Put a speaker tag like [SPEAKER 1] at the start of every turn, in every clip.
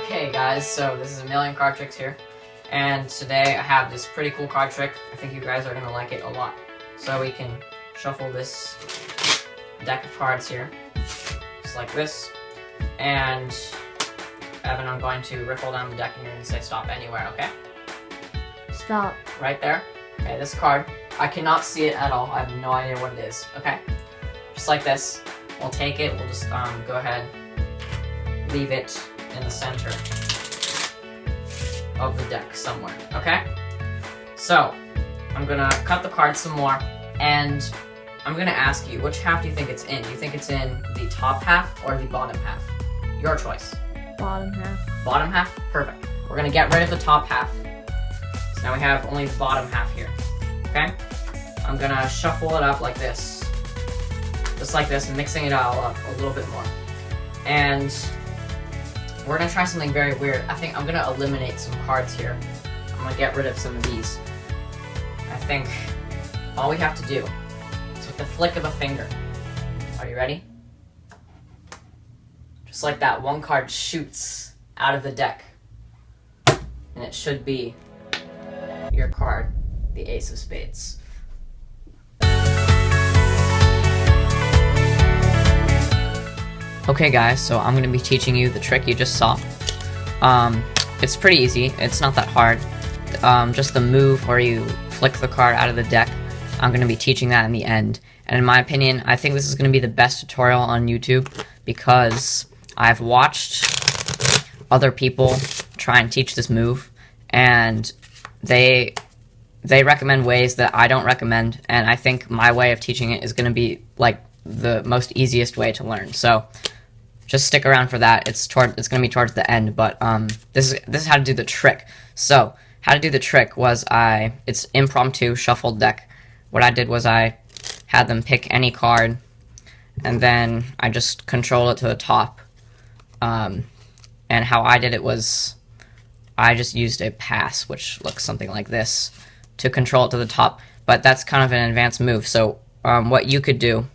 [SPEAKER 1] Okay guys, so this is a million card tricks here, and today I have this pretty cool card trick. I think you guys are going to like it a lot. So we can shuffle this deck of cards here, just like this, and Evan, I'm going to riffle down the deck and you're going to say stop anywhere, okay?
[SPEAKER 2] Stop.
[SPEAKER 1] Right there. Okay, this card, I cannot see it at all. I have no idea what it is, okay? Just like this. We'll take it, we'll just go ahead, leave it in the center of the deck somewhere, okay? So, I'm gonna cut the card some more, and I'm gonna ask you, which half do you think it's in? Do you think it's in the top half or the bottom half? Your choice.
[SPEAKER 2] Bottom half.
[SPEAKER 1] Bottom half? Perfect. We're gonna get rid of the top half. So now we have only the bottom half here, okay? I'm gonna shuffle it up like this. Just like this, mixing it all up a little bit more. And we're gonna try something very weird. I think I'm gonna eliminate some cards here. I'm gonna get rid of some of these. I think all we have to do is with the flick of a finger. Are you ready? Just like that, one card shoots out of the deck. And it should be your card, the Ace of Spades. Okay guys, so I'm going to be teaching you the trick you just saw. It's pretty easy, it's not that hard. Just the move where you flick the card out of the deck, I'm going to be teaching that in the end. And in my opinion, I think this is going to be the best tutorial on YouTube because I've watched other people try and teach this move, and they recommend ways that I don't recommend, and I think my way of teaching it is going to be like the most easiest way to learn. So just stick around for that. It's going to be towards the end, but this is how to do the trick. So how to do the trick was it's impromptu shuffled deck. What I did was I had them pick any card, and then I just control it to the top. And how I did it was I just used a pass, which looks something like this, to control it to the top. But that's kind of an advanced move. So what you could do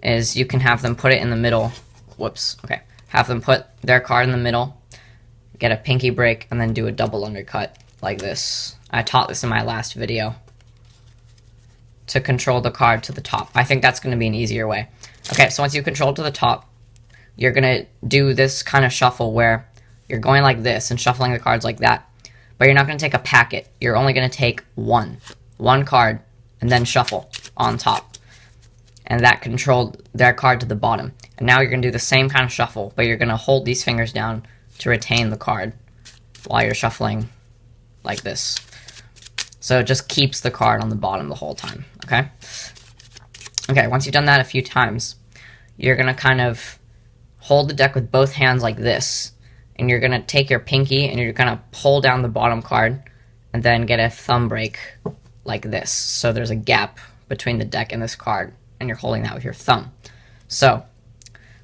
[SPEAKER 1] is you can have them put it in the middle. Whoops. Okay. Have them put their card in the middle, get a pinky break, and then do a double undercut like this. I taught this in my last video to control the card to the top. I think that's going to be an easier way. Okay, so once you control it to the top, you're going to do this kind of shuffle where you're going like this and shuffling the cards like that. But you're not going to take a packet. You're only going to take one card and then shuffle on top. And that controlled their card to the bottom. And now you're going to do the same kind of shuffle, but you're going to hold these fingers down to retain the card while you're shuffling like this. So it just keeps the card on the bottom the whole time, okay? Okay, once you've done that a few times, you're going to kind of hold the deck with both hands like this, and you're going to take your pinky and you're going to pull down the bottom card and then get a thumb break like this. So there's a gap between the deck and this card, and you're holding that with your thumb. So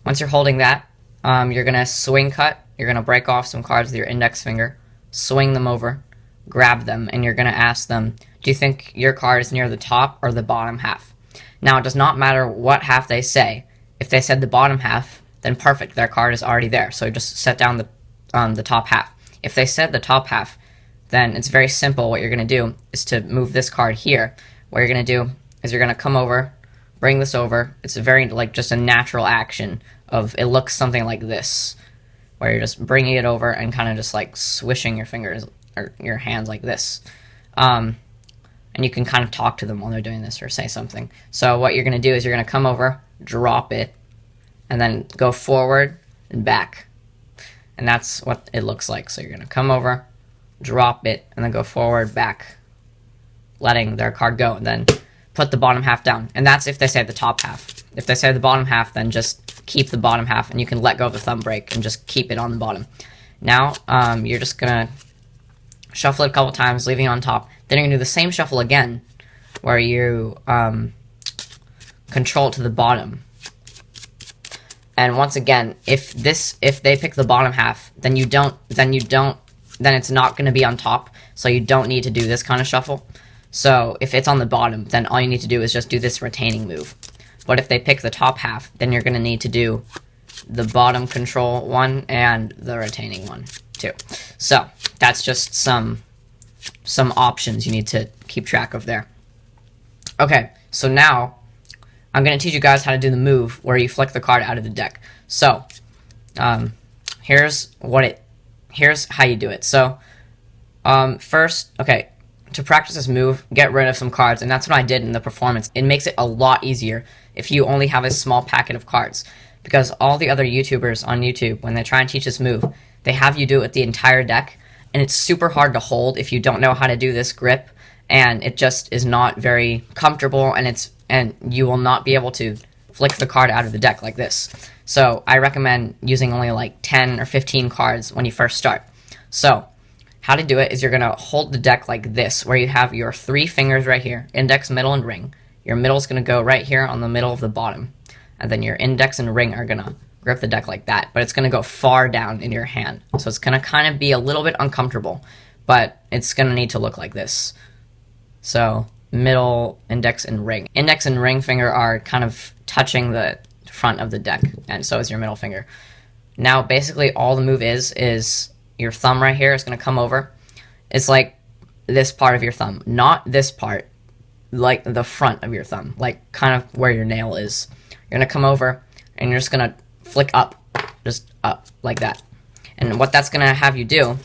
[SPEAKER 1] once you're holding that, you're going to swing cut. You're going to break off some cards with your index finger, swing them over, grab them, and you're going to ask them, do you think your card is near the top or the bottom half? Now, it does not matter what half they say. If they said the bottom half, then perfect, their card is already there. So just set down the top half. If they said the top half, then it's very simple. What you're going to do is to move this card here. What you're going to do is you're going to come over, bring this over. It's a very, just a natural action of, it looks something like this, where you're just bringing it over and kind of just like swishing your fingers or your hands like this. And you can kind of talk to them while they're doing this or say something. So what you're going to do is you're going to come over, drop it, and then go forward and back. And that's what it looks like. So you're going to come over, drop it, and then go forward, back, letting their card go, and then put the bottom half down. And that's if they say the top half. If they say the bottom half, then just keep the bottom half, and you can let go of the thumb break and just keep it on the bottom. Now, you're just going to shuffle it a couple times, leaving it on top. Then you're going to do the same shuffle again, where you control it to the bottom. And once again, if they pick the bottom half, then it's not going to be on top, so you don't need to do this kind of shuffle. So if it's on the bottom, then all you need to do is just do this retaining move. But if they pick the top half, then you're going to need to do the bottom control one and the retaining one. too. So that's just some options you need to keep track of there. Okay, so now I'm going to teach you guys how to do the move where you flick the card out of the deck. So here's how you do it. So first, okay, to practice this move, get rid of some cards, and that's what I did in the performance. It makes it a lot easier if you only have a small packet of cards, because all the other YouTubers on YouTube, when they try and teach this move, they have you do it with the entire deck, and it's super hard to hold if you don't know how to do this grip, and it just is not very comfortable, and you will not be able to flick the card out of the deck like this. So I recommend using only like 10 or 15 cards when you first start. So how to do it is you're going to hold the deck like this, where you have your 3 fingers right here, index, middle, and ring. Your middle is going to go right here on the middle of the bottom. And then your index and ring are going to grip the deck like that. But it's going to go far down in your hand. So it's going to kind of be a little bit uncomfortable. But it's going to need to look like this. So middle, index, and ring. Index and ring finger are kind of touching the front of the deck. And so is your middle finger. Now basically all the move is your thumb right here is going to come over. It's like this part of your thumb, not this part, like the front of your thumb, like kind of where your nail is. You're going to come over and you're just going to flick up, just up like that. And what that's going to have you do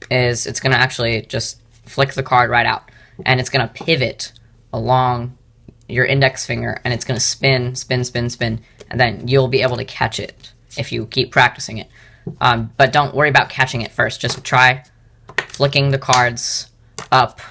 [SPEAKER 1] is it's going to actually just flick the card right out, and it's going to pivot along your index finger, and it's going to spin, spin, spin, spin, and then you'll be able to catch it if you keep practicing it. But don't worry about catching it first. Just try flicking the cards up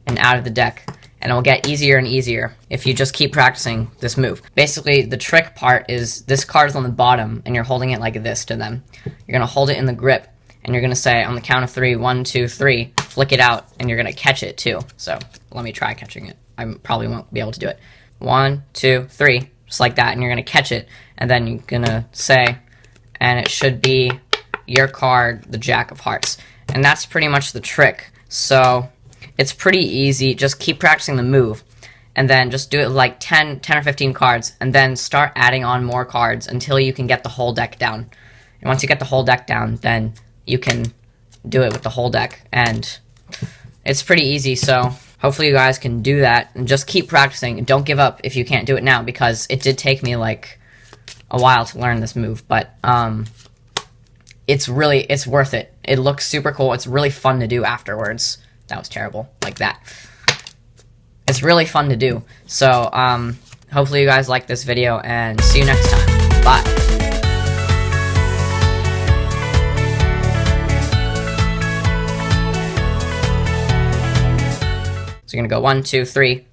[SPEAKER 1] and out of the deck, and it will get easier and easier if you just keep practicing this move. Basically, the trick part is this card is on the bottom, and you're holding it like this to them. You're going to hold it in the grip, and you're going to say on the count of 3, 1, 2, 3, flick it out, and you're going to catch it too. So let me try catching it. I probably won't be able to do it. 1, 2, 3, just like that, and you're going to catch it, and then you're going to say, and it should be your card, the Jack of Hearts. And that's pretty much the trick. So it's pretty easy. Just keep practicing the move, and then just do it with like 10 or 15 cards, and then start adding on more cards until you can get the whole deck down. And once you get the whole deck down, then you can do it with the whole deck. And it's pretty easy, so hopefully you guys can do that. And just keep practicing, and don't give up if you can't do it now, because it did take me like a while to learn this move, but it's worth it. It looks super cool. It's really fun to do afterwards. That was terrible, like that. It's really fun to do. So hopefully you guys like this video, and see you next time. Bye. So you're gonna go 1, 2, 3.